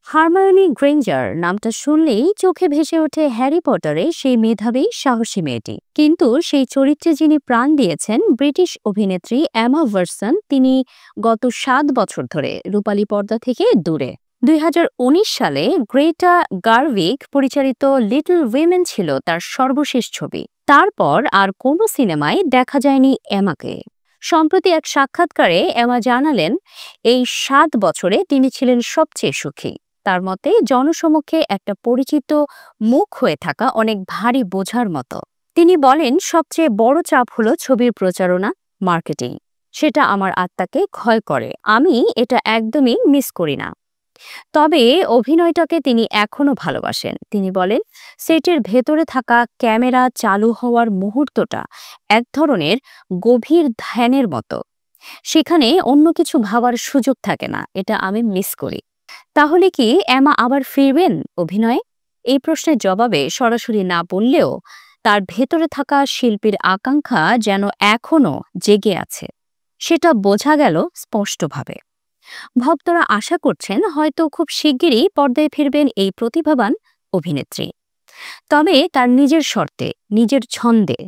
Hermione Granger নামটা শুনলেই চোখে ভেসে ওঠে হ্যারি পটারে সেই মেধাবী সাহসী মেয়েটি, কিন্তু সেই চরিত্রে যিনি প্রাণ দিয়েছেন ব্রিটিশ অভিনেত্রী এমা ওয়াটসন, তিনি গত 7 বছর ধরে রূপালী পর্দা থেকে দূরে। 2019 সালে গ্রেটা গারউইগ পরিচালিত লিটল উইমেন ছিল তার সর্বশেষ ছবি। তারপর আর কোনো সিনেমায় দেখা যায়নি এমাকে। সম্প্রতি এক সাক্ষাৎকারে এমা জানালেন, এই 7 বছরে তিনি ছিলেন সবচেয়ে সুখী। তার মতে জনসমক্ষে একটা পরিচিত মুখ হয়ে থাকা অনেক ভারী বোঝার মতো। তিনি বলেন, সবচেয়ে বড় চাপ হলো ছবির প্রচারণা, মার্কেটিং। সেটা আমার আত্মাকে ক্ষয় করে, আমি এটা একদমই মিস করি না। তবে অভিনয়টাকে তিনি এখনো ভালোবাসেন। তিনি বলেন, সেটের ভেতরে থাকা ক্যামেরা চালু হওয়ার মুহূর্তটা এক ধরনের গভীর ধ্যানের মতো। সেখানে অন্য কিছু ভাবার সুযোগ থাকে না, এটা আমি মিস করি। তাহলে কি এমা আবার ফিরবেন অভিনয়ে? এই প্রশ্নের জবাবে সরাসরি না বললেও তার ভেতরে থাকা শিল্পীর আকাঙ্ক্ষা যেন এখনো জেগে আছে, সেটা বোঝা গেল স্পষ্টভাবে। ভক্তরা আশা করছেন হয়তো খুব শিগগিরই পর্দায় ফিরবেন এই প্রতিভাবান অভিনেত্রী, তবে তার নিজের শর্তে, নিজের ছন্দে।